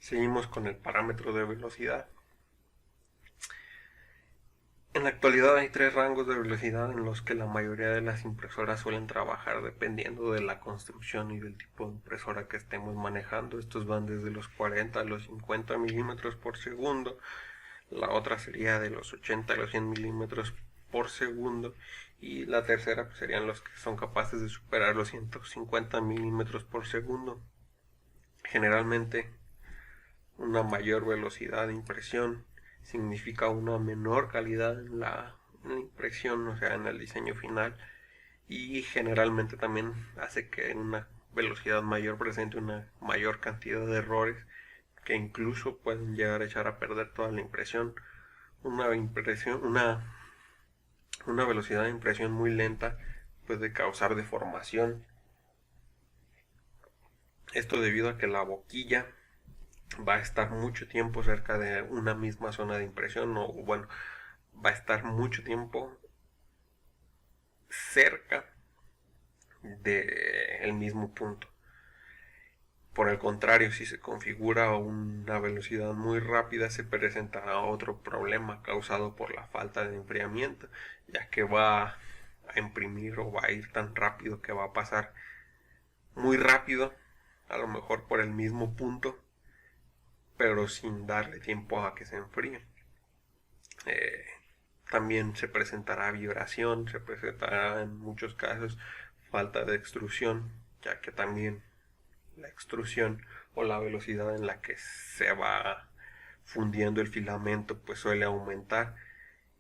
Seguimos con el parámetro de velocidad. En la actualidad hay tres rangos de velocidad en los que la mayoría de las impresoras suelen trabajar dependiendo de la construcción y del tipo de impresora que estemos manejando. Estos van desde los 40 a los 50 milímetros por segundo. La otra sería de los 80 a los 100 milímetros por segundo. Y la tercera pues, serían los que son capaces de superar los 150 milímetros por segundo. Generalmente una mayor velocidad de impresión significa una menor calidad en la impresión, o sea, en el diseño final, y generalmente también hace que en una velocidad mayor presente una mayor cantidad de errores que incluso pueden llegar a echar a perder toda la impresión. Una velocidad de impresión muy lenta puede causar deformación. Esto debido a que la boquilla va a estar mucho tiempo cerca de una misma zona de impresión, o bueno, va a estar mucho tiempo cerca del mismo punto. Por el contrario, si se configura una velocidad muy rápida, se presentará otro problema causado por la falta de enfriamiento, ya que va a imprimir o va a ir tan rápido que va a pasar muy rápido, a lo mejor por el mismo punto, pero sin darle tiempo a que se enfríe. Eh, También se presentará vibración, se presentará en muchos casos falta de extrusión, ya que también la extrusión o la velocidad en la que se va fundiendo el filamento pues suele aumentar,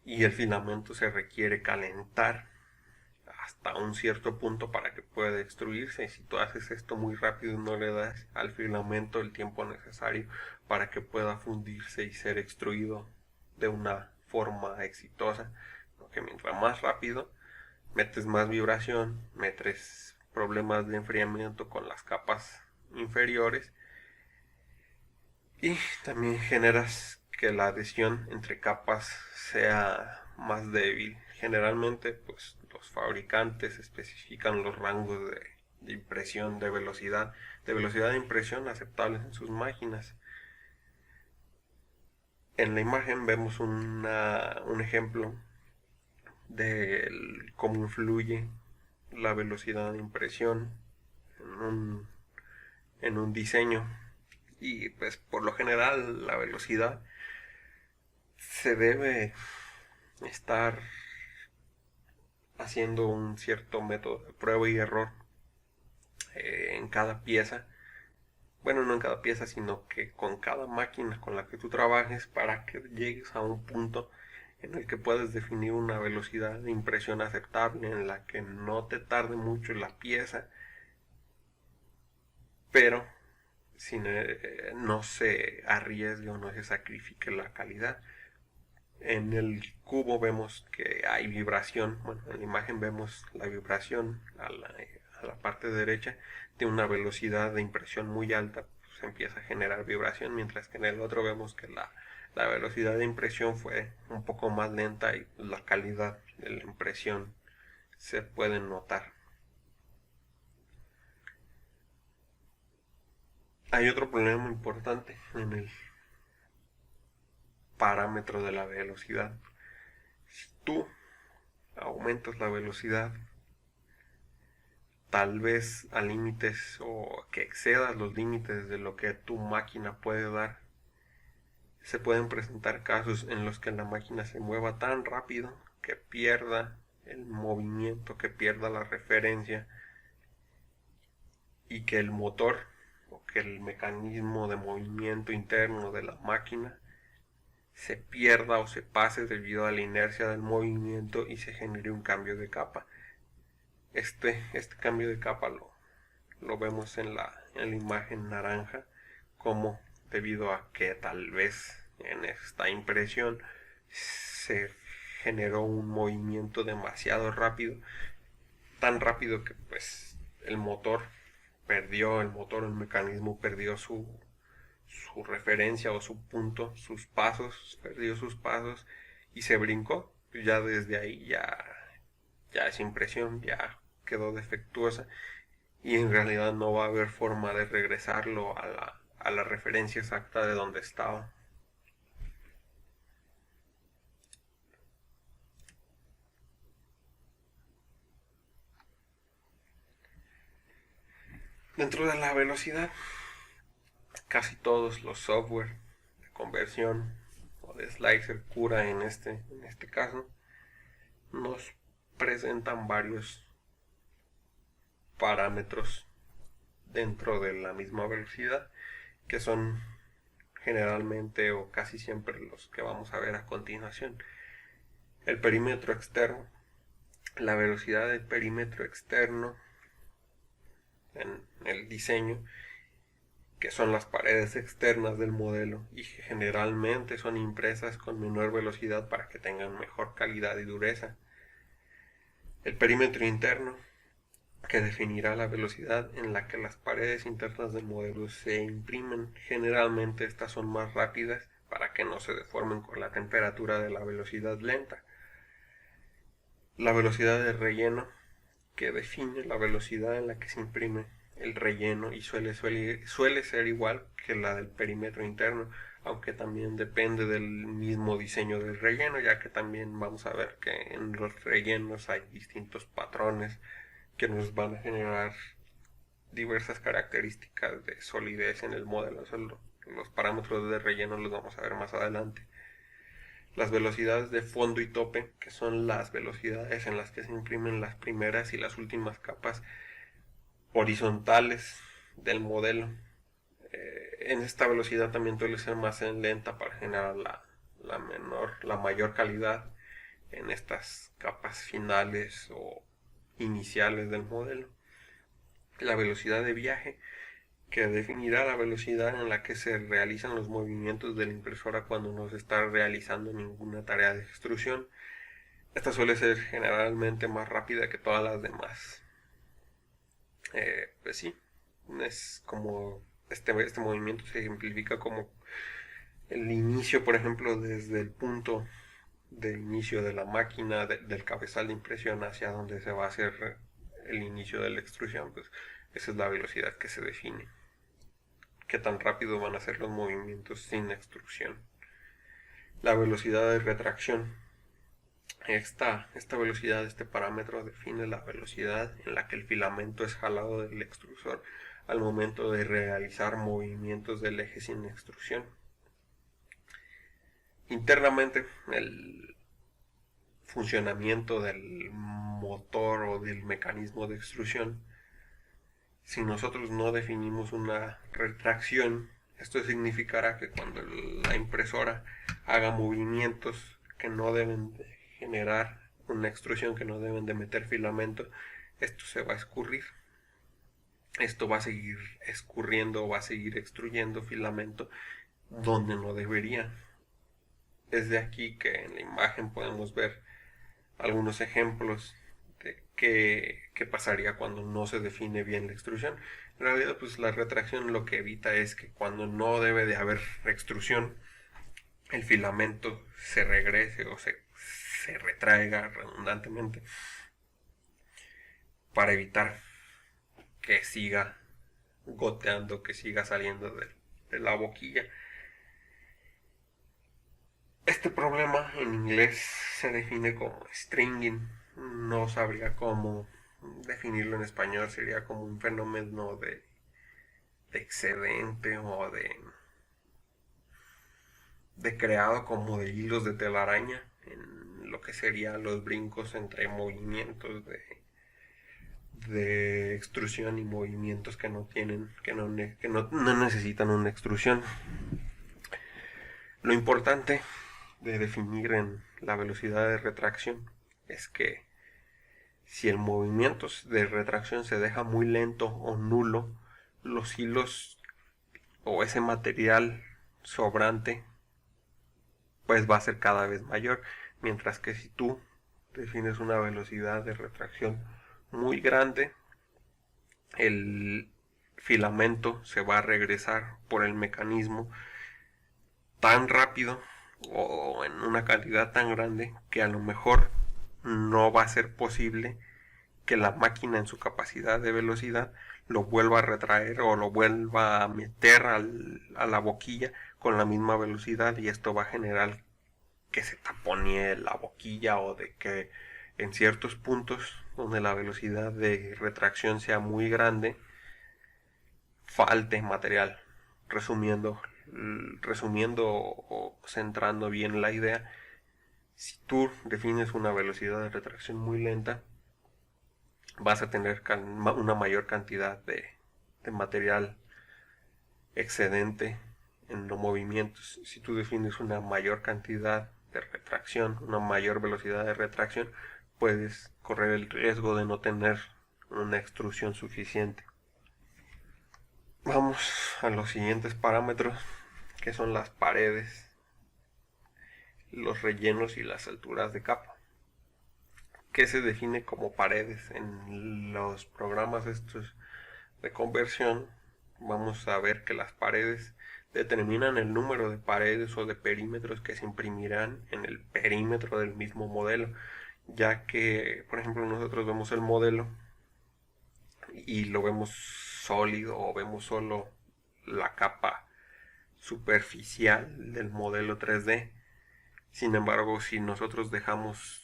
y el filamento se requiere calentar hasta un cierto punto para que pueda extruirse. Y si tú haces esto muy rápido y no le das al filamento el tiempo necesario para que pueda fundirse y ser extruido de una forma exitosa, porque mientras más rápido metes más vibración, metes problemas de enfriamiento con las capas inferiores, y también generas que la adhesión entre capas sea más débil. Generalmente pues los fabricantes especifican los rangos de impresión de velocidad de impresión aceptables en sus máquinas. En la imagen vemos un ejemplo de cómo influye la velocidad de impresión un, en un diseño. Y pues por lo general la velocidad se debe estar haciendo un cierto método de prueba y error en cada pieza. Bueno, no en cada pieza, sino que con cada máquina con la que tú trabajes, para que llegues a un punto en el que puedes definir una velocidad de impresión aceptable, en la que no te tarde mucho la pieza, pero sin, no se arriesgue o no se sacrifique la calidad. En el cubo vemos que hay vibración. Bueno, en la imagen vemos la vibración a la parte derecha de una velocidad de impresión muy alta. Pues empieza a generar vibración, mientras que en el otro vemos que la velocidad de impresión fue un poco más lenta y la calidad de la impresión se puede notar. Hay otro problema importante en el parámetro de la velocidad. Si tú aumentas la velocidad tal vez a límites o que excedas los límites de lo que tu máquina puede dar, se pueden presentar casos en los que la máquina se mueva tan rápido que pierda el movimiento, que pierda la referencia, y que el motor o que el mecanismo de movimiento interno de la máquina se pierda o se pase debido a la inercia del movimiento y se genere un cambio de capa. Este cambio de capa lo vemos en la imagen naranja, como debido a que tal vez en esta impresión se generó un movimiento demasiado rápido, tan rápido que pues el mecanismo perdió su referencia o su punto, sus pasos, perdió sus pasos y se brincó. Ya desde ahí ya esa impresión ya quedó defectuosa, y en realidad no va a haber forma de regresarlo a la referencia exacta de donde estaba. Dentro de la velocidad, casi todos los software de conversión o de slicer cura en este caso nos presentan varios parámetros dentro de la misma velocidad, que son generalmente o casi siempre los que vamos a ver a continuación. El perímetro externo, la velocidad del perímetro externo en el diseño, que son las paredes externas del modelo y que generalmente son impresas con menor velocidad para que tengan mejor calidad y dureza. El perímetro interno, que definirá la velocidad en la que las paredes internas del modelo se imprimen. Generalmente estas son más rápidas para que no se deformen con la temperatura de la velocidad lenta. La velocidad de relleno, que define la velocidad en la que se imprime el relleno y suele ser igual que la del perímetro interno, aunque también depende del mismo diseño del relleno, ya que también vamos a ver que en los rellenos hay distintos patrones que nos van a generar diversas características de solidez en el modelo. Los parámetros de relleno los vamos a ver más adelante. Las velocidades de fondo y tope, que son las velocidades en las que se imprimen las primeras y las últimas capas horizontales del modelo. En esta velocidad también suele ser más lenta para generar la mayor calidad en estas capas finales o iniciales del modelo. La velocidad de viaje, que definirá la velocidad en la que se realizan los movimientos de la impresora cuando no se está realizando ninguna tarea de extrusión. Esta suele ser generalmente más rápida que todas las demás. Pues sí, es como este movimiento se ejemplifica como el inicio, por ejemplo, desde el punto de inicio de la máquina, del cabezal de impresión hacia donde se va a hacer el inicio de la extrusión. Pues esa es la velocidad que se define. Qué tan rápido van a ser los movimientos sin extrusión. La velocidad de retracción. Esta velocidad, este parámetro define la velocidad en la que el filamento es jalado del extrusor al momento de realizar movimientos del eje sin extrusión. Internamente, el funcionamiento del motor o del mecanismo de extrusión, si nosotros no definimos una retracción, esto significará que cuando la impresora haga movimientos que no deben de generar una extrusión, que no deben de meter filamento, esto se va a escurrir. Esto va a seguir escurriendo, va a seguir extruyendo filamento donde no debería. Desde aquí que en la imagen podemos ver algunos ejemplos de qué pasaría cuando no se define bien la extrusión. En realidad, pues la retracción lo que evita es que cuando no debe de haber extrusión, el filamento se regrese o se retraiga redundantemente para evitar que siga goteando, que siga saliendo de la boquilla. Este problema en inglés se define como stringing. No sabría cómo definirlo en español. Sería como un fenómeno de excedente o de creado como de hilos de telaraña en lo que serían los brincos entre movimientos de extrusión y movimientos que no necesitan una extrusión. Lo importante de definir en la velocidad de retracción es que si el movimiento de retracción se deja muy lento o nulo, los hilos o ese material sobrante pues va a ser cada vez mayor, mientras que si tú defines una velocidad de retracción muy grande, el filamento se va a regresar por el mecanismo tan rápido o en una cantidad tan grande que a lo mejor no va a ser posible que la máquina en su capacidad de velocidad lo vuelva a retraer o lo vuelva a meter a la boquilla con la misma velocidad, y esto va a generar que se taponee la boquilla, o de que en ciertos puntos donde la velocidad de retracción sea muy grande falte material. Resumiendo o centrando bien la idea, si tú defines una velocidad de retracción muy lenta, vas a tener una mayor cantidad de material excedente en los movimientos. Si tú defines una mayor cantidad de retracción, una mayor velocidad de retracción, puedes correr el riesgo de no tener una extrusión suficiente. Vamos a los siguientes parámetros, que son las paredes, los rellenos y las alturas de capa. ¿Qué se define como paredes? En los programas estos de conversión vamos a ver que las paredes determinan el número de paredes o de perímetros que se imprimirán en el perímetro del mismo modelo, ya que, por ejemplo, nosotros vemos el modelo y lo vemos sólido, o vemos solo la capa superficial del modelo 3D. Sin embargo, si nosotros dejamos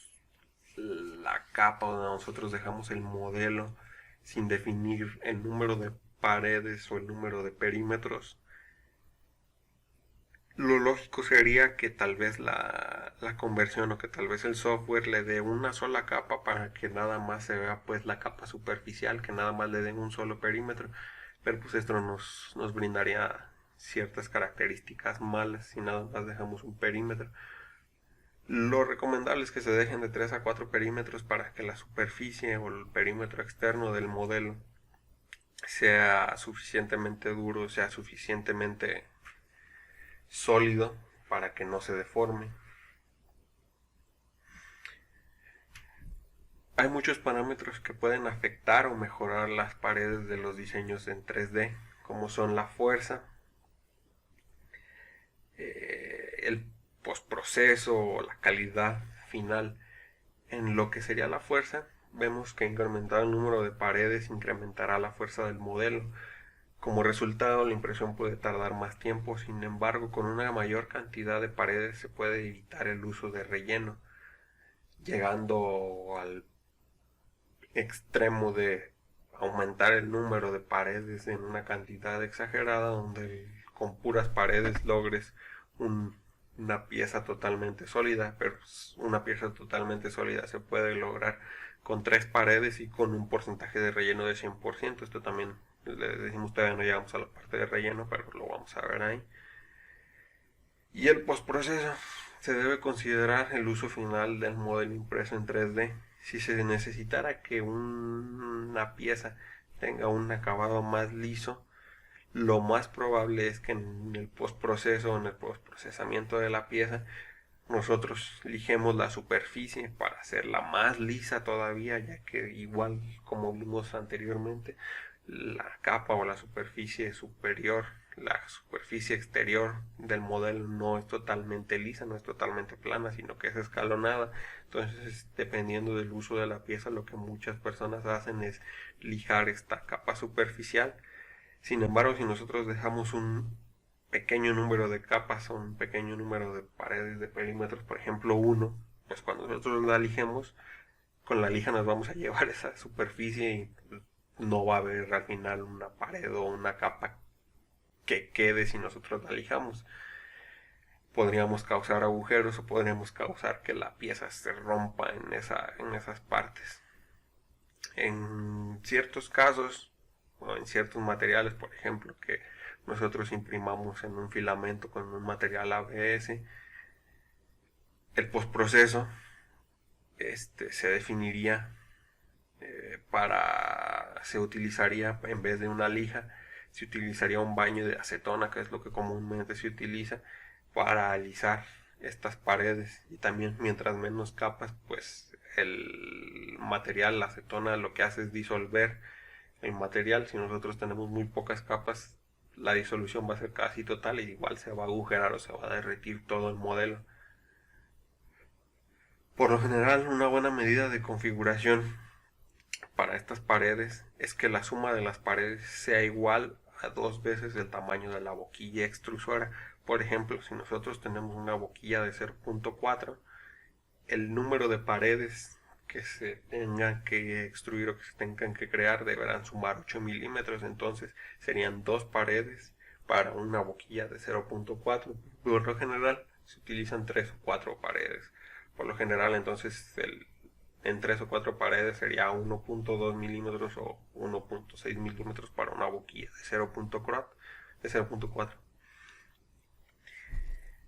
la capa, o nosotros dejamos el modelo sin definir el número de paredes o el número de perímetros, lo lógico sería que tal vez la conversión, o que tal vez el software le dé una sola capa para que nada más se vea pues la capa superficial, que nada más le den un solo perímetro, pero pues esto nos brindaría ciertas características malas si nada más dejamos un perímetro. Lo recomendable es que se dejen de 3 a 4 perímetros para que la superficie o el perímetro externo del modelo sea suficientemente duro, sea suficientemente sólido para que no se deforme. Hay muchos parámetros que pueden afectar o mejorar las paredes de los diseños en 3D, como son la fuerza, el postproceso o la calidad final. En lo que sería la fuerza, vemos que incrementar el número de paredes incrementará la fuerza del modelo. Como resultado, la impresión puede tardar más tiempo. Sin embargo, con una mayor cantidad de paredes se puede evitar el uso de relleno, llegando al extremo de aumentar el número de paredes en una cantidad exagerada, donde con puras paredes logres una pieza totalmente sólida. Pero una pieza totalmente sólida se puede lograr con 3 paredes y con un porcentaje de relleno de 100%. Esto también le decimos, todavía no llegamos a la parte de relleno, pero lo vamos a ver ahí. Y el postproceso: se debe considerar el uso final del modelo impreso en 3D. Si se necesitara que una pieza tenga un acabado más liso, lo más probable es que en el postproceso, en el postprocesamiento de la pieza, nosotros lijemos la superficie para hacerla más lisa todavía, ya que, igual como vimos anteriormente, la capa o la superficie superior, la superficie exterior del modelo no es totalmente lisa, no es totalmente plana, sino que es escalonada. Entonces, dependiendo del uso de la pieza, lo que muchas personas hacen es lijar esta capa superficial. Sin embargo, si nosotros dejamos un pequeño número de capas o un pequeño número de paredes de perímetros, por ejemplo 1, pues cuando nosotros la lijemos, con la lija nos vamos a llevar esa superficie y no va a haber al final una pared o una capa que quede si nosotros la lijamos. Podríamos causar agujeros, o podríamos causar que la pieza se rompa en esas partes. En ciertos casos, o en ciertos materiales, por ejemplo, que nosotros imprimamos en un filamento con un material ABS, el postproceso se definiría se utilizaría, en vez de una lija, se utilizaría un baño de acetona, que es lo que comúnmente se utiliza para alisar estas paredes. Y también, mientras menos capas, pues el material, la acetona, lo que hace es disolver el material. Si nosotros tenemos muy pocas capas, la disolución va a ser casi total, y igual se va a agujerar o se va a derretir todo el modelo. Por lo general, una buena medida de configuración para estas paredes es que la suma de las paredes sea igual a 2 veces el tamaño de la boquilla extrusora. Por ejemplo, si nosotros tenemos una boquilla de 0.4, el número de paredes que se tengan que extruir o que se tengan que crear deberán sumar 8 milímetros. Entonces serían 2 paredes para una boquilla de 0.4. Por lo general se utilizan 3 o 4 paredes. Por lo general, entonces en 3 o 4 paredes sería 1.2 milímetros o 1.6 milímetros para una boquilla de 0.4.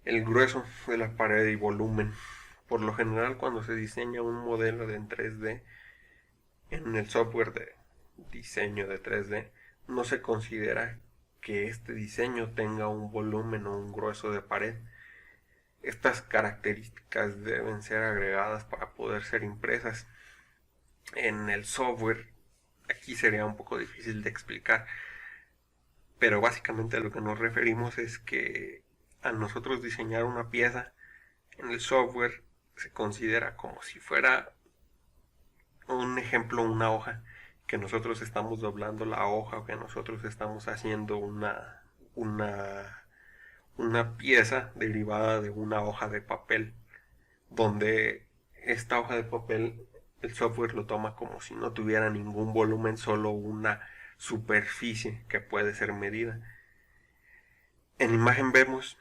El grueso de la pared y volumen. Por lo general, cuando se diseña un modelo en 3D, en el software de diseño de 3D, no se considera que este diseño tenga un volumen o un grueso de pared. Estas características deben ser agregadas para poder ser impresas. En el software, aquí sería un poco difícil de explicar, pero básicamente a lo que nos referimos es que al nosotros diseñar una pieza, en el software se considera como si fuera un ejemplo, una hoja, que nosotros estamos doblando la hoja o que nosotros estamos haciendo una pieza derivada de una hoja de papel, donde esta hoja de papel el software lo toma como si no tuviera ningún volumen, solo una superficie que puede ser medida. En imagen vemos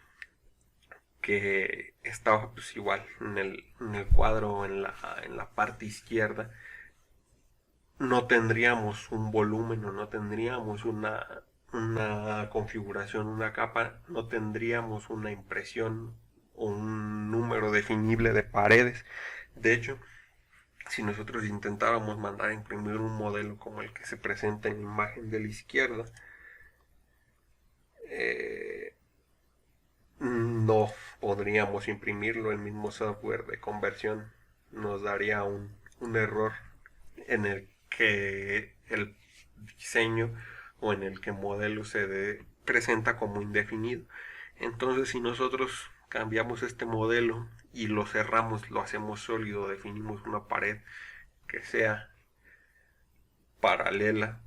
que esta hoja, pues igual en el cuadro en la parte izquierda no tendríamos un volumen o no tendríamos una configuración, una capa, no tendríamos una impresión o un número definible de paredes. De hecho, si nosotros intentáramos mandar a imprimir un modelo como el que se presenta en la imagen de la izquierda, no podríamos imprimirlo. El mismo software de conversión nos daría un error en el que el diseño o en el que el modelo se presenta como indefinido. Entonces, si nosotros cambiamos este modelo y lo cerramos, lo hacemos sólido, definimos una pared que sea paralela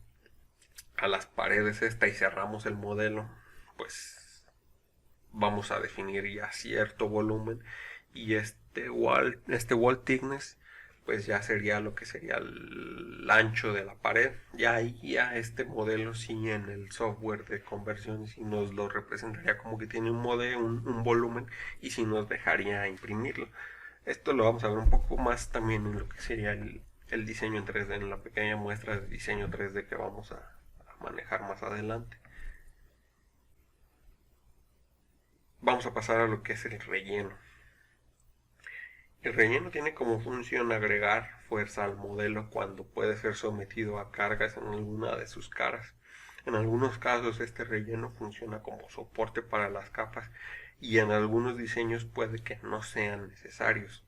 a las paredes esta y cerramos el modelo, pues vamos a definir ya cierto volumen, y este wall thickness pues ya sería lo que sería el ancho de la pared. Ya ahí ya este modelo sí en el software de conversión sí nos lo representaría como que tiene un volumen, y sí nos dejaría imprimirlo. Esto lo vamos a ver un poco más también en lo que sería el diseño en 3D, en la pequeña muestra de diseño 3D que vamos a manejar más adelante. Vamos a pasar a lo que es el relleno. El relleno tiene como función agregar fuerza al modelo cuando puede ser sometido a cargas en alguna de sus caras. En algunos casos este relleno funciona como soporte para las capas, y en algunos diseños puede que no sean necesarios.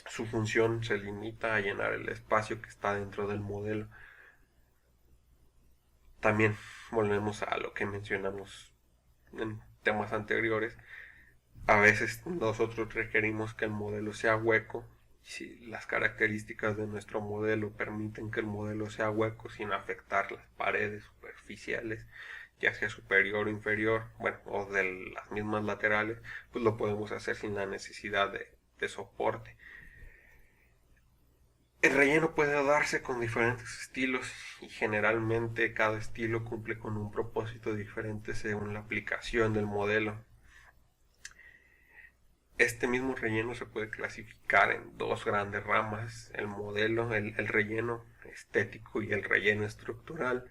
Su función se limita a llenar el espacio que está dentro del modelo. También volvemos a lo que mencionamos en temas anteriores. A veces nosotros requerimos que el modelo sea hueco. Si las características de nuestro modelo permiten que el modelo sea hueco sin afectar las paredes superficiales, ya sea superior o inferior, bueno, o de las mismas laterales, pues lo podemos hacer sin la necesidad de soporte. El relleno puede darse con diferentes estilos, y generalmente cada estilo cumple con un propósito diferente según la aplicación del modelo. Este mismo relleno se puede clasificar en dos grandes ramas: el modelo, el relleno estético y el relleno estructural.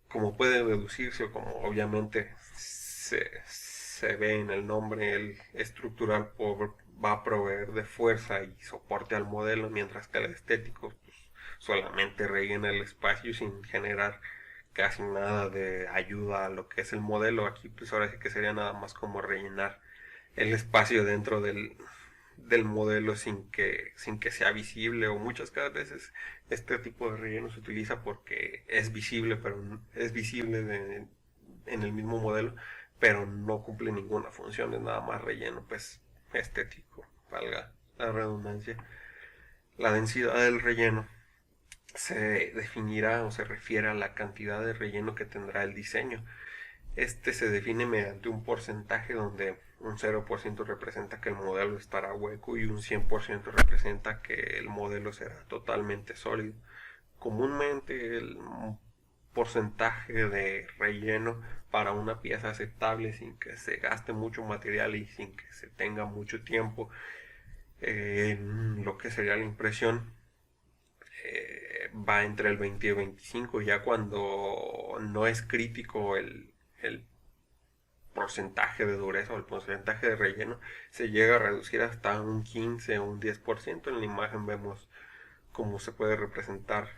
Como puede deducirse, o como obviamente se ve en el nombre, el estructural va a proveer de fuerza y soporte al modelo, mientras que el estético pues, solamente rellena el espacio sin generar casi nada de ayuda a lo que es el modelo. Aquí pues ahora sí que sería nada más como rellenar el espacio dentro del modelo sin que sea visible, o muchas veces este tipo de relleno se utiliza porque es visible, pero es visible en el mismo modelo, pero no cumple ninguna función, es nada más relleno pues estético, valga la redundancia. La densidad del relleno se definirá o se refiere a la cantidad de relleno que tendrá el diseño. Este se define mediante un porcentaje donde un 0% representa que el modelo estará hueco y un 100% representa que el modelo será totalmente sólido. Comúnmente el porcentaje de relleno para una pieza aceptable sin que se gaste mucho material y sin que se tenga mucho tiempo en lo que sería la impresión va entre el 20 y el 25. Ya cuando no es crítico el porcentaje de dureza o el porcentaje de relleno se llega a reducir hasta un 15 o un 10%. En la imagen vemos cómo se puede representar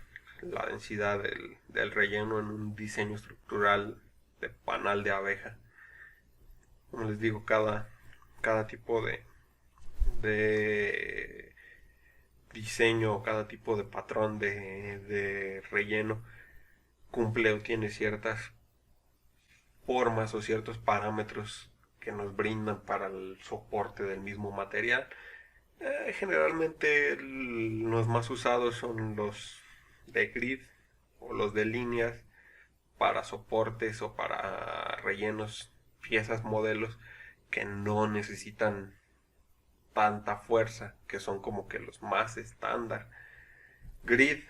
la densidad del relleno en un diseño estructural de panal de abeja. Como les digo, cada tipo de diseño, cada tipo de patrón de relleno cumple o tiene ciertas formas o ciertos parámetros que nos brindan para el soporte del mismo material. Generalmente los más usados son los de grid o los de líneas para soportes o para rellenos, piezas, modelos que no necesitan tanta fuerza, que son como que los más estándar. Grid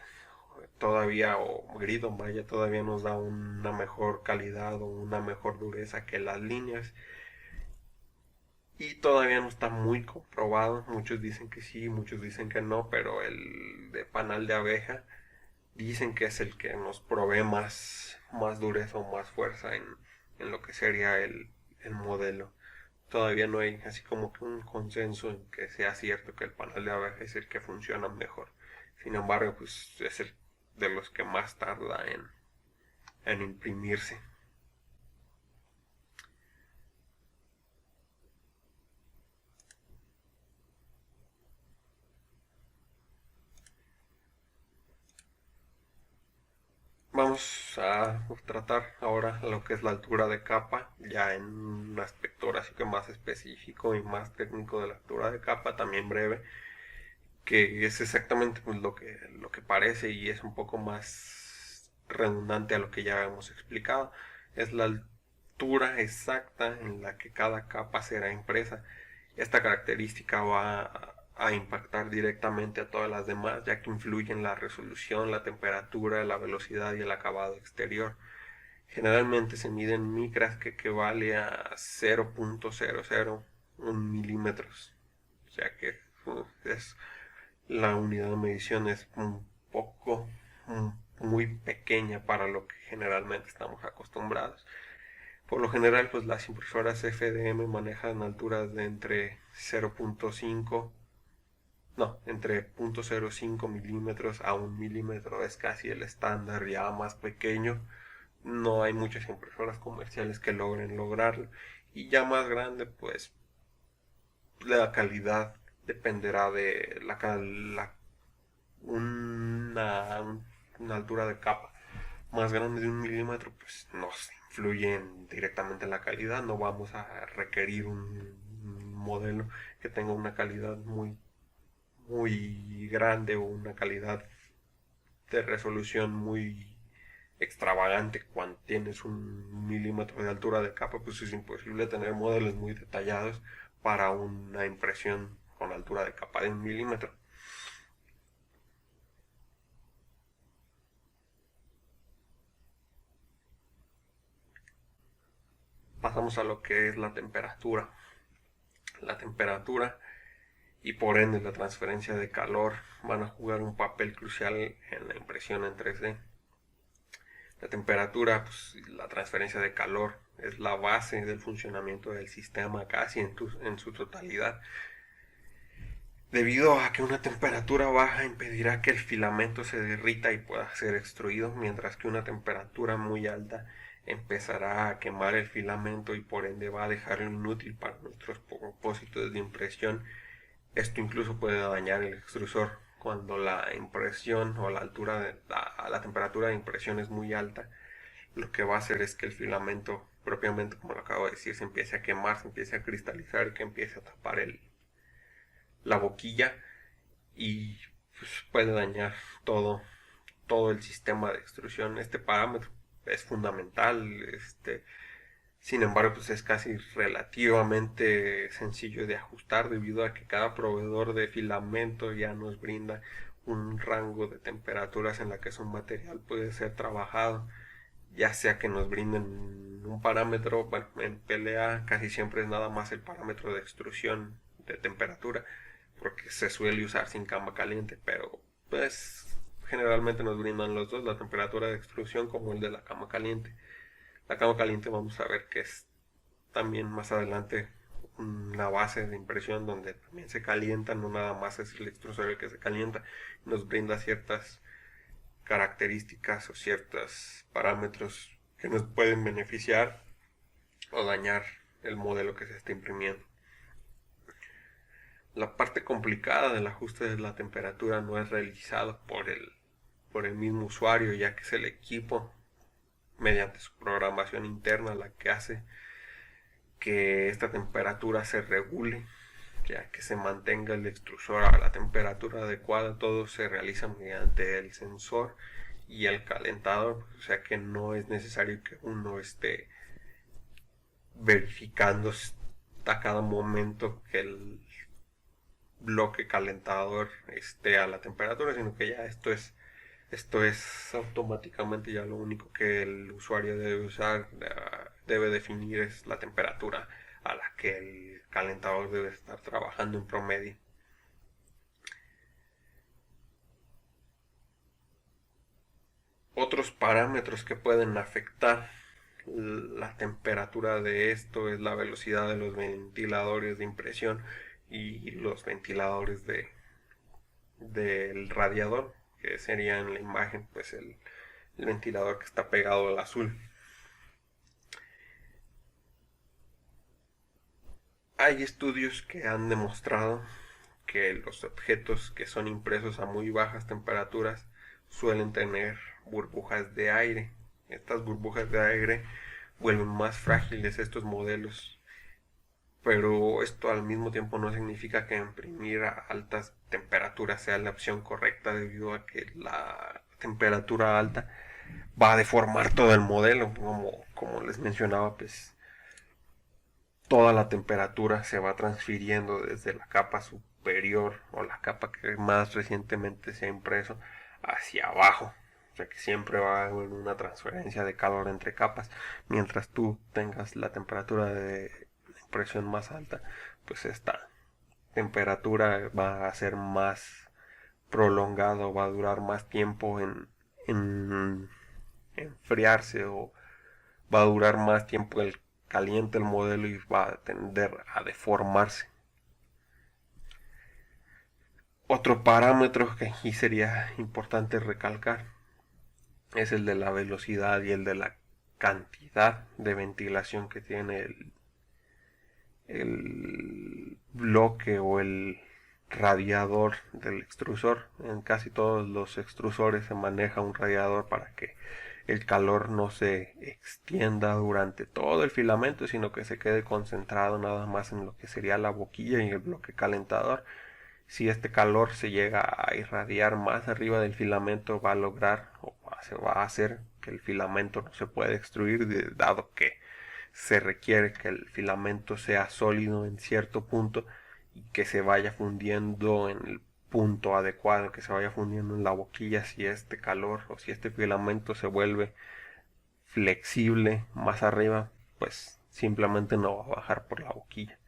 todavía, o grid o malla, todavía nos da una mejor calidad o una mejor dureza que las líneas, y todavía no está muy comprobado. Muchos dicen que sí, muchos dicen que no, pero el de panal de abeja dicen que es el que nos provee más dureza o más fuerza en lo que sería el modelo. Todavía no hay así como que un consenso en que sea cierto que el panal de abeja es el que funciona mejor. Sin embargo, pues es el de los que más tarda en imprimirse. Vamos a tratar ahora lo que es la altura de capa, ya en un aspecto ahora sí que más específico y más técnico de la altura de capa, también breve, que es exactamente pues, lo que parece y es un poco más redundante a lo que ya hemos explicado. Es la altura exacta en la que cada capa será impresa. Esta característica va a impactar directamente a todas las demás, ya que influyen la resolución, la temperatura, la velocidad y el acabado exterior. Generalmente se miden micras, que equivale a 0.001 milímetros, ya que es la unidad de medición es un poco muy pequeña para lo que generalmente estamos acostumbrados. Por lo general, pues las impresoras FDM manejan alturas de entre 0.5, no, entre 0.05 milímetros a 1 milímetro. Es casi el estándar, ya más pequeño no hay muchas impresoras comerciales que logren lograrlo, y ya más grande pues la calidad dependerá de una altura de capa más grande de 1 milímetro, pues nos influyen directamente en la calidad. No vamos a requerir un modelo que tenga una calidad muy grande o una calidad de resolución muy extravagante. Cuando tienes 1 milímetro de altura de capa, pues es imposible tener modelos muy detallados para una impresión con altura de capa de 1 milímetro. Pasamos a lo que es la temperatura. La temperatura y por ende la transferencia de calor van a jugar un papel crucial en la impresión en 3D. La temperatura, pues, la transferencia de calor es la base del funcionamiento del sistema casi en su totalidad, debido a que una temperatura baja impedirá que el filamento se derrita y pueda ser extruido, mientras que una temperatura muy alta empezará a quemar el filamento y por ende va a dejarlo inútil para nuestros propósitos de impresión. Esto incluso puede dañar el extrusor. Cuando la impresión o la altura de la temperatura de impresión es muy alta, lo que va a hacer es que el filamento, propiamente como lo acabo de decir, se empiece a quemar, se empiece a cristalizar y que empiece a tapar la boquilla, y pues, puede dañar todo todo el sistema de extrusión. Este parámetro es fundamental, sin embargo, pues es casi relativamente sencillo de ajustar debido a que cada proveedor de filamento ya nos brinda un rango de temperaturas en la que su material puede ser trabajado, ya sea que nos brinden un parámetro. Bueno, en PLA casi siempre es nada más el parámetro de extrusión de temperatura, porque se suele usar sin cama caliente, pero pues generalmente nos brindan los dos, la temperatura de extrusión como el de la cama caliente. La cama caliente vamos a ver que es también más adelante una base de impresión donde también se calienta, no nada más es el extrusor el que se calienta, nos brinda ciertas características o ciertos parámetros que nos pueden beneficiar o dañar el modelo que se está imprimiendo. La parte complicada del ajuste de la temperatura no es realizado por el mismo usuario, ya que es el equipo mediante su programación interna la que hace que esta temperatura se regule, ya que se mantenga el extrusor a la temperatura adecuada. Todo se realiza mediante el sensor y el calentador, o sea que no es necesario que uno esté verificando a cada momento que el bloque calentador esté a la temperatura, sino que ya esto es automáticamente. Ya lo único que el usuario debe usar, debe definir, es la temperatura a la que el calentador debe estar trabajando en promedio. Otros parámetros que pueden afectar la temperatura de esto es la velocidad de los ventiladores de impresión y los ventiladores del radiador, que sería en la imagen pues el ventilador que está pegado al azul. Hay estudios que han demostrado que los objetos que son impresos a muy bajas temperaturas suelen tener burbujas de aire. Estas burbujas de aire vuelven más frágiles estos modelos, pero esto al mismo tiempo no significa que imprimir a altas temperaturas sea la opción correcta, debido a que la temperatura alta va a deformar todo el modelo. Como les mencionaba, pues toda la temperatura se va transfiriendo desde la capa superior o la capa que más recientemente se ha impreso hacia abajo. O sea que siempre va a haber una transferencia de calor entre capas. Mientras tú tengas la temperatura de impresión más alta, pues esta temperatura va a ser más prolongado, va a durar más tiempo en enfriarse, o va a durar más tiempo el caliente el modelo y va a tender a deformarse. Otro parámetro que aquí sería importante recalcar es el de la velocidad y el de la cantidad de ventilación que tiene el bloque o el radiador del extrusor. En casi todos los extrusores se maneja un radiador para que el calor no se extienda durante todo el filamento, sino que se quede concentrado nada más en lo que sería la boquilla y el bloque calentador. Si este calor se llega a irradiar más arriba del filamento, va a lograr o se va a hacer que el filamento no se pueda extruir, dado que se requiere que el filamento sea sólido en cierto punto y que se vaya fundiendo en el punto adecuado, que se vaya fundiendo en la boquilla. Si este calor o si este filamento se vuelve flexible más arriba, pues simplemente no va a bajar por la boquilla.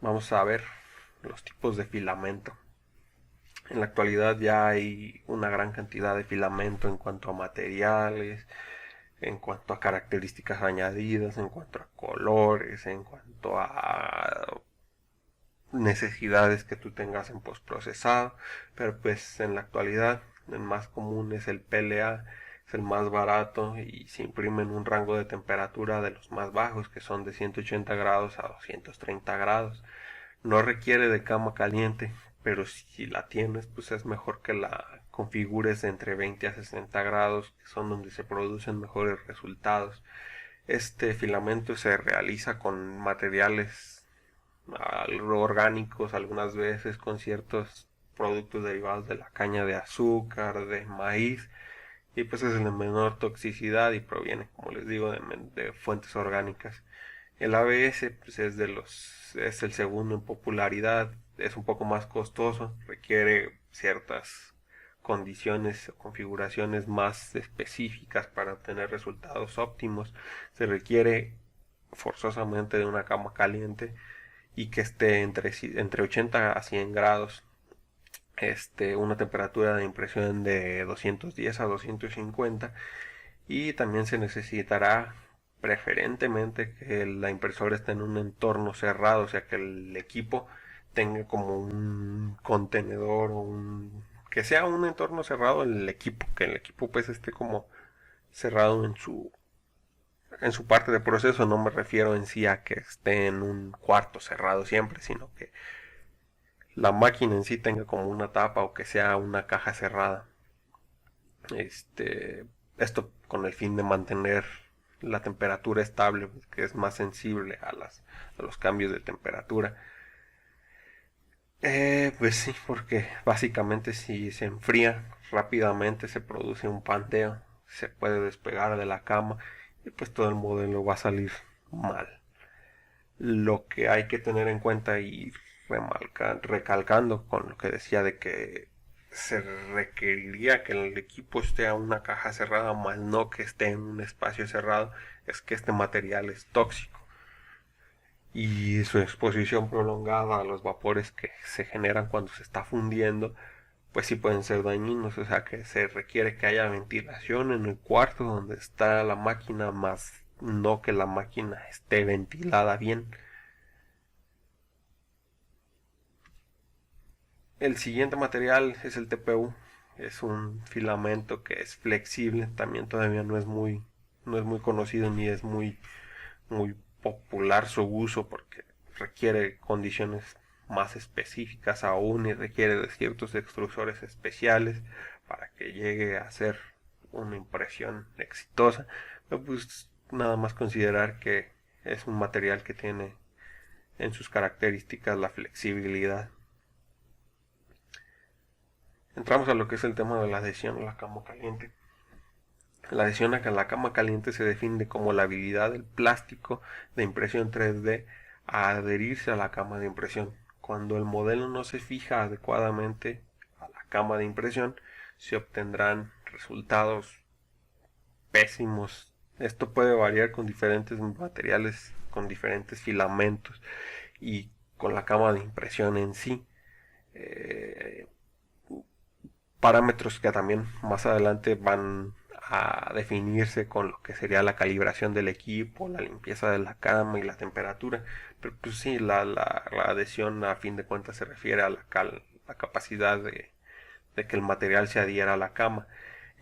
Vamos a ver los tipos de filamento. En la actualidad ya hay una gran cantidad de filamento en cuanto a materiales, en cuanto a características añadidas, en cuanto a colores, en cuanto a necesidades que tú tengas en postprocesado. Pero pues en la actualidad el más común es el PLA, es el más barato y se imprime en un rango de temperatura de los más bajos, que son de 180 grados a 230 grados. No requiere de cama caliente, pero si la tienes, pues es mejor que la configures entre 20 a 60 grados, que son donde se producen mejores resultados. Este filamento se realiza con materiales algo orgánicos, algunas veces con ciertos productos derivados de la caña de azúcar, de maíz, y pues es de menor toxicidad y proviene, como les digo, de fuentes orgánicas. El ABS pues es el segundo en popularidad, es un poco más costoso, requiere ciertas condiciones o configuraciones más específicas para obtener resultados óptimos. Se requiere forzosamente de una cama caliente y que esté entre 80 a 100 grados, una temperatura de impresión de 210 a 250, y también se necesitará preferentemente que la impresora esté en un entorno cerrado, o sea que el equipo tenga como un contenedor o que sea un entorno cerrado el equipo, que el equipo pues esté como cerrado en su parte de proceso. No me refiero en sí a que esté en un cuarto cerrado siempre, sino que la máquina en sí tenga como una tapa o que sea una caja cerrada. Esto con el fin de mantener la temperatura estable, que es más sensible a los cambios de temperatura. Pues sí, porque básicamente si se enfría rápidamente se produce un panteo, se puede despegar de la cama y pues todo el modelo va a salir mal. Lo que hay que tener en cuenta y recalcando con lo que decía de que se requeriría que el equipo esté a una caja cerrada, más no que esté en un espacio cerrado, es que este material es tóxico y su exposición prolongada a los vapores que se generan cuando se está fundiendo, pues sí pueden ser dañinos. O sea que se requiere que haya ventilación en el cuarto donde está la máquina, más no que la máquina esté ventilada bien. El siguiente material es el TPU. Es un filamento que es flexible. También todavía no es muy conocido ni es muy popular su uso, porque requiere condiciones más específicas aún y requiere de ciertos extrusores especiales para que llegue a ser una impresión exitosa. Pero pues nada más considerar que es un material que tiene en sus características la flexibilidad. Entramos a lo que es el tema de la adhesión a la cama caliente. La adhesión a la cama caliente se define como la habilidad del plástico de impresión 3D a adherirse a la cama de impresión. Cuando el modelo no se fija adecuadamente a la cama de impresión, se obtendrán resultados pésimos. Esto puede variar con diferentes materiales, con diferentes filamentos y con la cama de impresión en sí. Eh, Parámetros que también más adelante van a definirse con lo que sería la calibración del equipo, la limpieza de la cama y la temperatura. Pero pues sí, la adhesión a fin de cuentas se refiere a la capacidad de que el material se adhiera a la cama.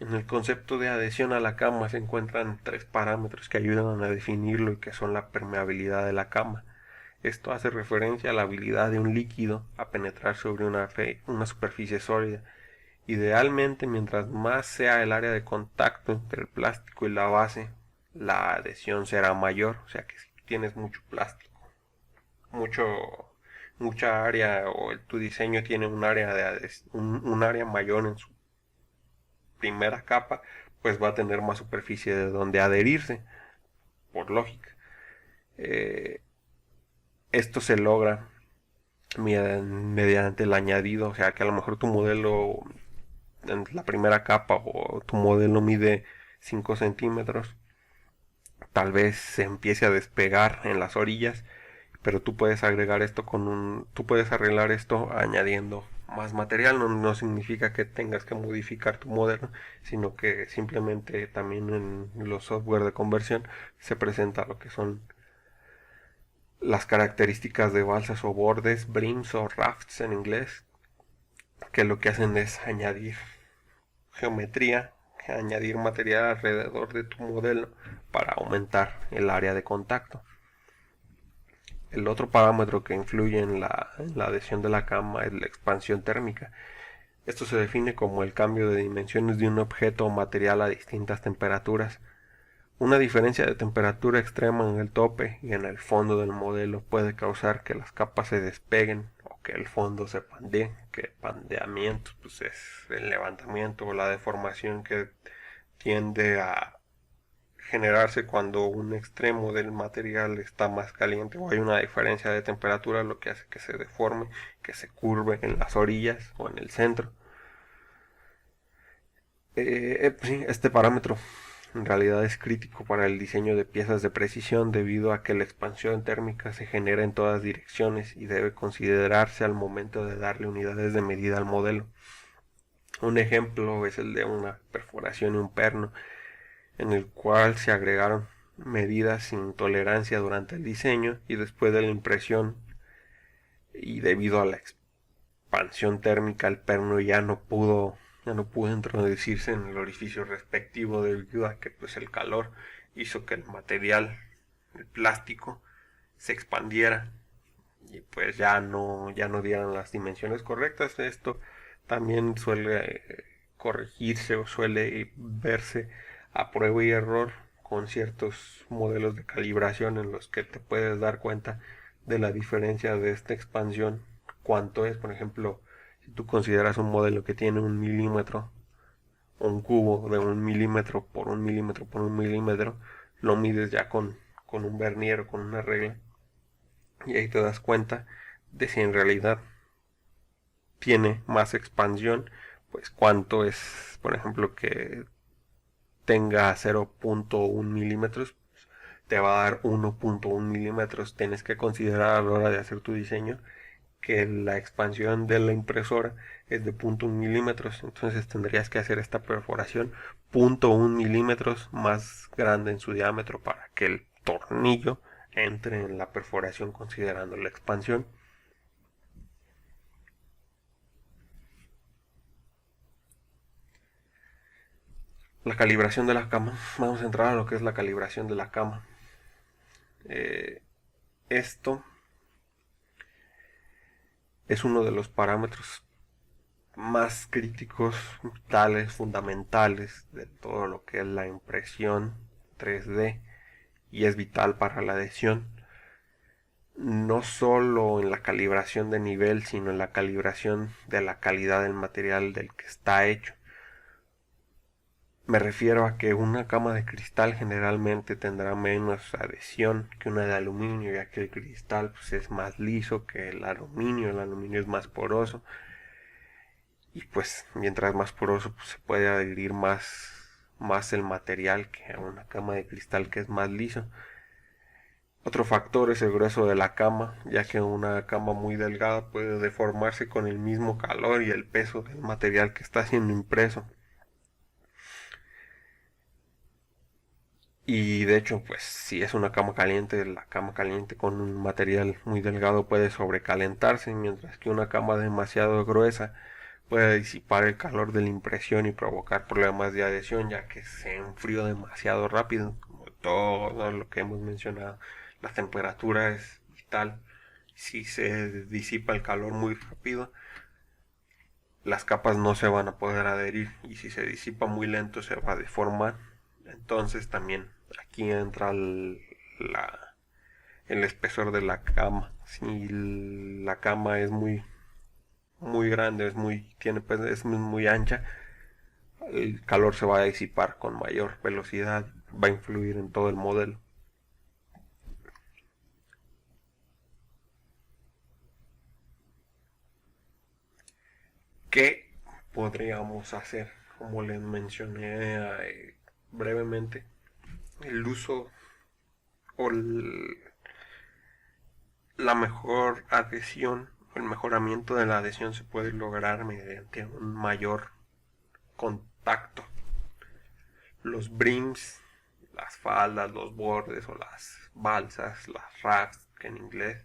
En el concepto de adhesión a la cama se encuentran tres parámetros que ayudan a definirlo y que son la permeabilidad de la cama. Esto hace referencia a la habilidad de un líquido a penetrar sobre una superficie sólida. Idealmente, mientras más sea el área de contacto entre el plástico y la base, la adhesión será mayor. O sea que si tienes mucho plástico, mucho mucha área, o tu diseño tiene un área mayor en su primera capa, pues va a tener más superficie de donde adherirse, por lógica. Eh, Esto se logra mediante el añadido, o sea que a lo mejor tu modelo en la primera capa o tu modelo mide 5 centímetros, tal vez se empiece a despegar en las orillas, pero tú puedes agregar esto tú puedes arreglar esto añadiendo más material. No significa que tengas que modificar tu modelo, sino que simplemente también en los software de conversión se presenta lo que son las características de balsas o bordes, brims o rafts en inglés, que lo que hacen es añadir geometría, añadir material alrededor de tu modelo para aumentar el área de contacto. El otro parámetro que influye en la adhesión de la cama es la expansión térmica. Esto se define como el cambio de dimensiones de un objeto o material a distintas temperaturas. Una diferencia de temperatura extrema en el tope y en el fondo del modelo puede causar que las capas se despeguen o que el fondo se pandee, que pandeamiento pues es el levantamiento o la deformación que tiende a generarse cuando un extremo del material está más caliente o hay una diferencia de temperatura, lo que hace que se deforme, que se curve en las orillas o en el centro. Sí, este parámetro en realidad es crítico para el diseño de piezas de precisión debido a que la expansión térmica se genera en todas direcciones y debe considerarse al momento de darle unidades de medida al modelo. Un ejemplo es el de una perforación y un perno, en el cual se agregaron medidas sin tolerancia durante el diseño y después de la impresión, y debido a la expansión térmica el perno ya no pudo introducirse en el orificio respectivo debido a que pues el calor hizo que el material, el plástico, se expandiera y pues ya no dieran las dimensiones correctas. Esto también suele corregirse o suele verse a prueba y error con ciertos modelos de calibración en los que te puedes dar cuenta de la diferencia de esta expansión, cuánto es. Por ejemplo, si tú consideras un modelo que tiene 1 milímetro, un cubo de 1 milímetro por 1 milímetro por 1 milímetro, lo mides ya con un vernier o con una regla y ahí te das cuenta de si en realidad tiene más expansión, pues cuánto es, por ejemplo, que tenga 0.1 milímetros, te va a dar 1.1 milímetros. Tienes que considerar a la hora de hacer tu diseño que la expansión de la impresora es de 0.1 milímetros, entonces tendrías que hacer esta perforación 0.1 milímetros más grande en su diámetro para que el tornillo entre en la perforación considerando la expansión. La calibración de la cama. Vamos a entrar a lo que es la calibración de la cama. Esto es uno de los parámetros más críticos, vitales, fundamentales de todo lo que es la impresión 3D y es vital para la adhesión, no solo en la calibración de nivel, sino en la calibración de la calidad del material del que está hecho. Me refiero a que una cama de cristal generalmente tendrá menos adhesión que una de aluminio, ya que el cristal pues, es más liso que el aluminio es más poroso y pues mientras más poroso pues, se puede adherir más el material que a una cama de cristal que es más liso. Otro factor es el grueso de la cama, ya que una cama muy delgada puede deformarse con el mismo calor y el peso del material que está siendo impreso. Y de hecho, pues si es una cama caliente, la cama caliente con un material muy delgado puede sobrecalentarse, mientras que una cama demasiado gruesa puede disipar el calor de la impresión y provocar problemas de adhesión, ya que se enfrió demasiado rápido, como todo lo que hemos mencionado. La temperatura es vital. Si se disipa el calor muy rápido, las capas no se van a poder adherir, y si se disipa muy lento se va a deformar. Entonces también aquí entra el espesor de la cama. Si la cama es muy grande, es muy ancha, el calor se va a disipar con mayor velocidad, va a influir en todo el modelo. ¿Qué podríamos hacer? Como les mencioné brevemente, el uso o la mejor adhesión, el mejoramiento de la adhesión se puede lograr mediante un mayor contacto. Los brims, las faldas, los bordes o las balsas, las racks, que en inglés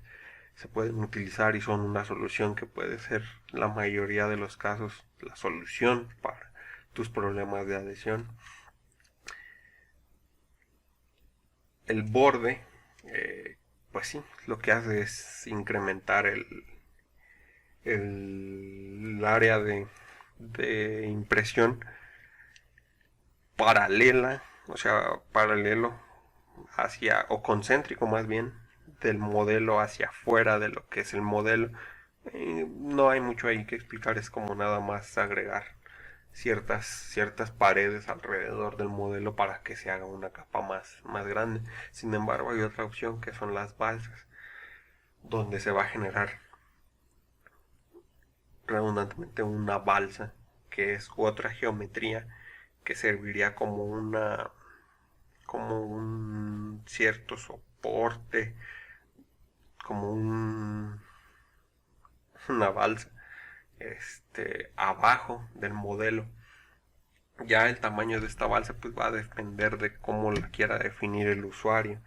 se pueden utilizar y son una solución que puede ser la mayoría de los casos la solución para tus problemas de adhesión. El borde, pues sí, lo que hace es incrementar el área de impresión paralela o sea, paralelo hacia, o concéntrico más bien, del modelo hacia afuera de lo que es el modelo. No hay mucho ahí que explicar, es como nada más agregar ciertas paredes alrededor del modelo para que se haga una capa más grande. Sin embargo, hay otra opción que son las balsas, donde se va a generar redundantemente una balsa, que es otra geometría que serviría como un cierto soporte, como una balsa abajo del modelo. Ya el tamaño de esta balsa pues va a depender de cómo la quiera definir el usuario.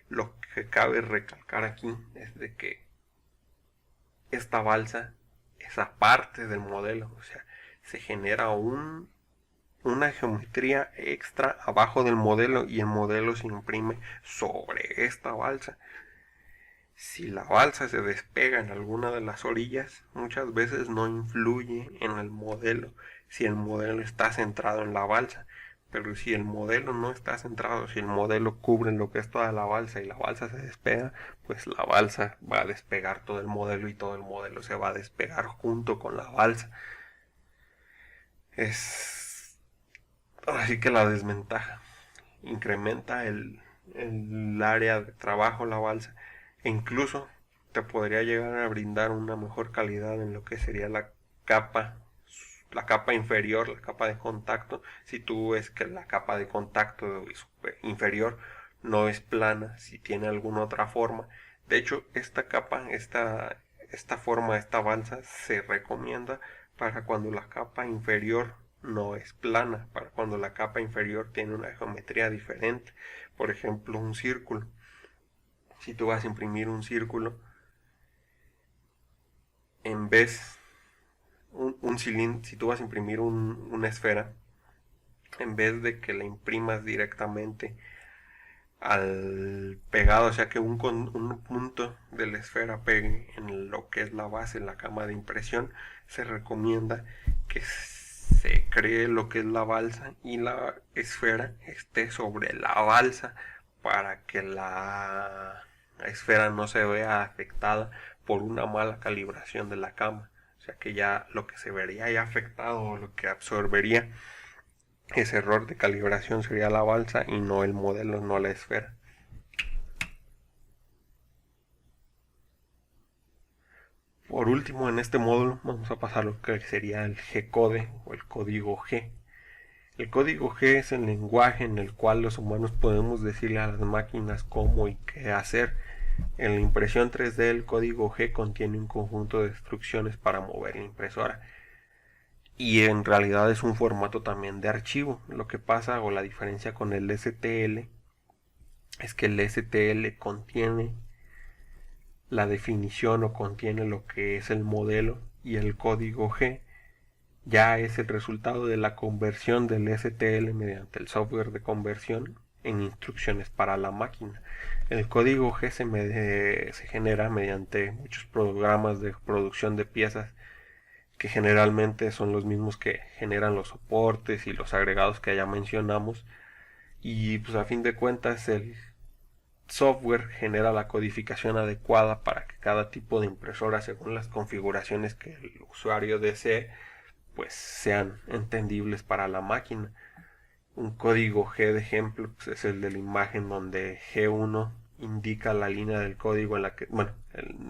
Lo que cabe recalcar aquí es de que esta balsa es aparte del modelo, o sea, se genera una geometría extra abajo del modelo y el modelo se imprime sobre esta balsa. Si la balsa se despega en alguna de las orillas, muchas veces no influye en el modelo si el modelo está centrado en la balsa. Pero si el modelo no está centrado, si el modelo cubre lo que es toda la balsa y la balsa se despega, pues la balsa va a despegar todo el modelo y todo el modelo se va a despegar junto con la balsa. Es así que la desventaja incrementa el área de trabajo la balsa e incluso te podría llegar a brindar una mejor calidad en lo que sería la capa inferior, la capa de contacto, si tú ves que la capa de contacto inferior no es plana, si tiene alguna otra forma. De hecho, esta capa, esta forma, esta balsa se recomienda para cuando la capa inferior no es plana, para cuando la capa inferior tiene una geometría diferente. Por ejemplo, un círculo. Si tú vas a imprimir un círculo, en vez un cilindro, si tú vas a imprimir una esfera, en vez de que la imprimas directamente al pegado, o sea que un punto de la esfera pegue en lo que es la base, la cama de impresión, se recomienda que se cree lo que es la balsa y la esfera esté sobre la balsa para que la esfera no se vea afectada por una mala calibración de la cama. O sea que ya lo que se vería ya afectado o lo que absorbería ese error de calibración sería la balsa y no el modelo, no la esfera. Por último, en este módulo vamos a pasar lo que sería el G-code o el código G. El código G es el lenguaje en el cual los humanos podemos decirle a las máquinas cómo y qué hacer. En la impresión 3D el código G contiene un conjunto de instrucciones para mover la impresora. Y en realidad es un formato también de archivo. Lo que pasa o la diferencia con el STL es que el STL contiene la definición o contiene lo que es el modelo y el código G ya es el resultado de la conversión del STL mediante el software de conversión en instrucciones para la máquina. El código G se genera mediante muchos programas de producción de piezas que generalmente son los mismos que generan los soportes y los agregados que ya mencionamos, y pues a fin de cuentas el software genera la codificación adecuada para que cada tipo de impresora, según las configuraciones que el usuario desee, pues sean entendibles para la máquina. Un código G de ejemplo pues es el de la imagen donde G1 indica la línea del código en la que, bueno,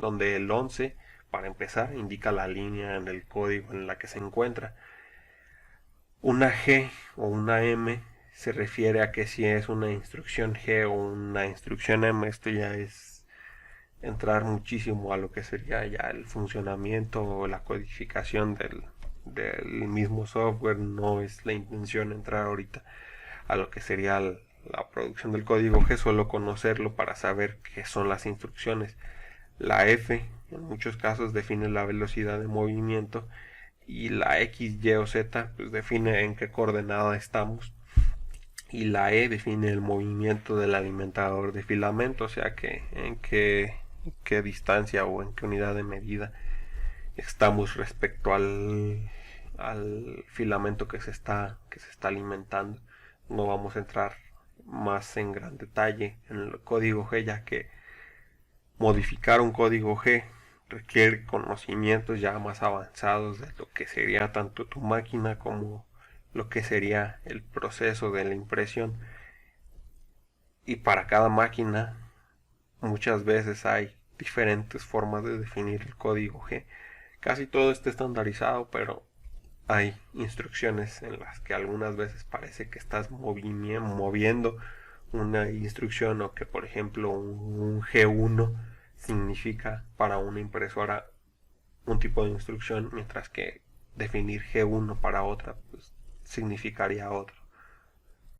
donde el 11 para empezar indica la línea en el código en la que se encuentra. Una G o una M se refiere a que si es una instrucción G o una instrucción M, esto ya es entrar muchísimo a lo que sería ya el funcionamiento o la codificación del mismo software. No es la intención entrar ahorita a lo que sería la producción del código G, solo conocerlo para saber qué son las instrucciones. La F en muchos casos define la velocidad de movimiento y la X, Y o Z pues define en qué coordenada estamos, y la E define el movimiento del alimentador de filamento, o sea que en qué distancia o en qué unidad de medida estamos respecto al filamento que se está alimentando. No vamos a entrar más en gran detalle en el código G, ya que modificar un código G requiere conocimientos ya más avanzados de lo que sería tanto tu máquina como lo que sería el proceso de la impresión. Y para cada máquina muchas veces hay diferentes formas de definir el código G. Casi todo está estandarizado, pero hay instrucciones en las que algunas veces parece que estás moviendo una instrucción, o que por ejemplo un G1 significa para una impresora un tipo de instrucción, mientras que definir G1 para otra pues significaría otro.